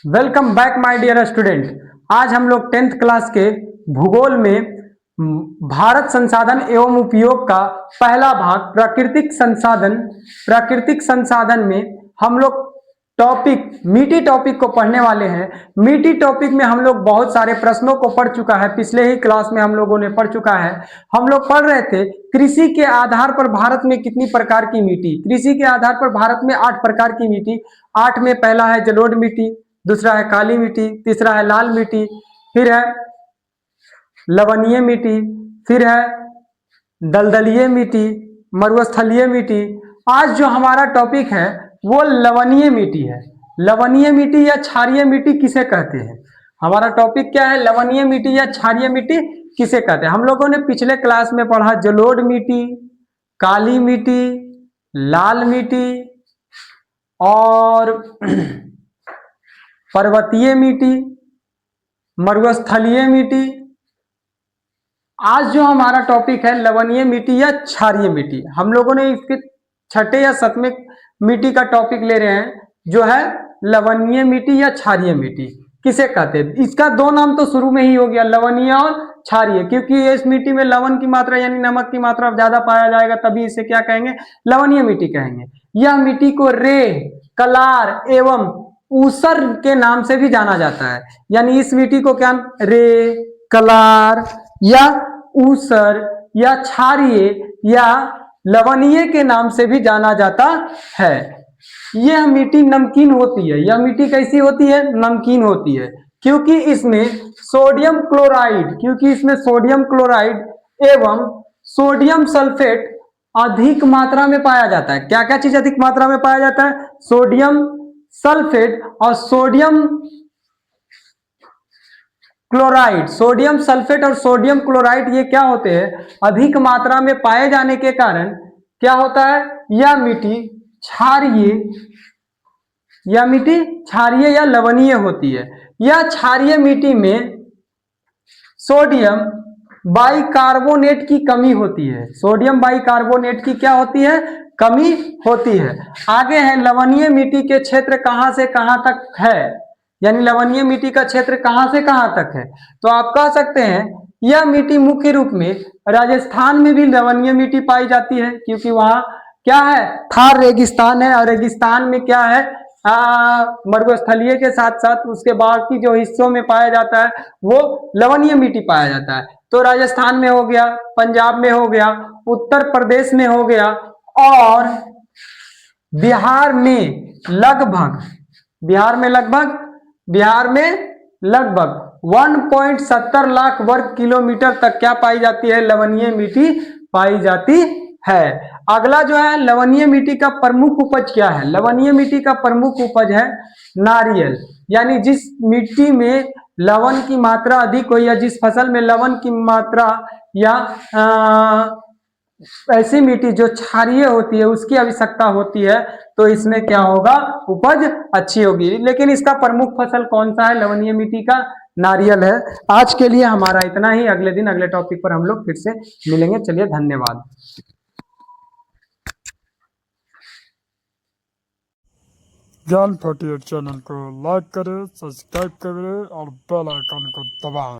Welcome back my dear student. आज हम लोग 10th क्लास के भूगोल में भारत संसाधन एवं उपयोग का पहला भाग प्राकृतिक संसाधन में हम लोग मीठी टॉपिक को पढ़ने वाले हैं। मीठी टॉपिक में हम लोग बहुत सारे प्रश्नों को पढ़ चुका है, पिछले ही क्लास में हम लोगों ने पढ़ चुका है। हम लोग पढ़ रहे थे कृषि के आधार पर भारत में कितनी प्रकार की मिट्टी। कृषि के आधार पर भारत में 8 प्रकार की मिट्टी। 8 में पहला है जलोढ़ मिट्टी, दूसरा है काली मिट्टी, तीसरा है लाल मिट्टी, फिर है लवणीय मिट्टी, फिर है दलदलीय मिट्टी, मरुस्थलीय मिट्टी। आज जो हमारा टॉपिक है वो लवणीय मिट्टी है। लवणीय मिट्टी या क्षारीय मिट्टी किसे कहते हैं? हमारा टॉपिक क्या है? लवणीय मिट्टी या क्षारीय मिट्टी किसे कहते हैं? हम लोगों ने पिछले क्लास में पढ़ा जलोढ़ मिट्टी, काली मिट्टी, लाल मिट्टी और पर्वतीय मिट्टी, मरुस्थलीय मिट्टी। आज जो हमारा टॉपिक है लवणीय मिट्टी या क्षारीय मिट्टी। हम लोगों ने इसके छठे या सातवें मिट्टी का टॉपिक ले रहे हैं जो है लवणीय मिट्टी या क्षारीय मिट्टी किसे कहते हैं। इसका दो नाम तो शुरू में ही हो गया, लवणीय और क्षारीय, क्योंकि इस मिट्टी में लवण की मात्रा यानी नमक की मात्रा ज्यादा पाया जाएगा, तभी इसे क्या कहेंगे? लवणीय मिट्टी कहेंगे। यह मिट्टी को रेत, कलार एवं ऊसर के नाम से भी जाना जाता है। यानी इस मिट्टी को क्या रे, कलार या ऊसर या क्षारीय या लवणीय के नाम से भी जाना जाता है। यह मिट्टी नमकीन होती है। यह मिट्टी कैसी होती है? नमकीन होती है, क्योंकि इसमें सोडियम क्लोराइड एवं सोडियम सल्फेट अधिक मात्रा में पाया जाता है। क्या क्या चीज अधिक मात्रा में पाया जाता है? सोडियम सल्फेट और सोडियम क्लोराइड। सोडियम सल्फेट और सोडियम क्लोराइड ये क्या होते हैं? अधिक मात्रा में पाए जाने के कारण क्या होता है? यह मिट्टी क्षारीय या लवणीय होती है। यह क्षारीय मिट्टी में सोडियम बाइकार्बोनेट की कमी होती है। सोडियम बाइकार्बोनेट की क्या होती है? कमी होती है। आगे है लवणीय मिट्टी के क्षेत्र कहां से कहां तक है, यानी लवणीय मिट्टी का क्षेत्र कहां से कहां तक है। तो आप कह सकते हैं यह मिट्टी मुख्य रूप में राजस्थान में भी लवणीय मिट्टी पाई जाती है, क्योंकि वहां क्या है? थार रेगिस्तान है, और रेगिस्तान में क्या है? मरुस्थलीय के साथ साथ उसके बाकी जो हिस्सों में पाया जाता है वो लवणीय मिट्टी पाया जाता है। तो राजस्थान में हो गया, पंजाब में हो गया, उत्तर प्रदेश में हो गया, और बिहार में लगभग 1.70 लाख वर्ग किलोमीटर तक क्या पाई जाती है? लवणीय मिट्टी पाई जाती है। अगला जो है लवणीय मिट्टी का प्रमुख उपज क्या है? लवणीय मिट्टी का प्रमुख उपज है नारियल। यानी जिस मिट्टी में लवण की मात्रा अधिक हो या जिस फसल में लवण की मात्रा या ऐसी मिट्टी जो क्षारीय होती है उसकी आवश्यकता होती है, तो इसमें क्या होगा? उपज अच्छी होगी। लेकिन इसका प्रमुख फसल कौन सा है? लवणीय मिट्टी का नारियल है। आज के लिए हमारा इतना ही। अगले दिन अगले टॉपिक पर हम लोग फिर से मिलेंगे। चलिए, धन्यवाद। ज्ञान 48 चैनल को लाइक करें, सब्सक्राइब करें और बेल आइकन को दबाएं।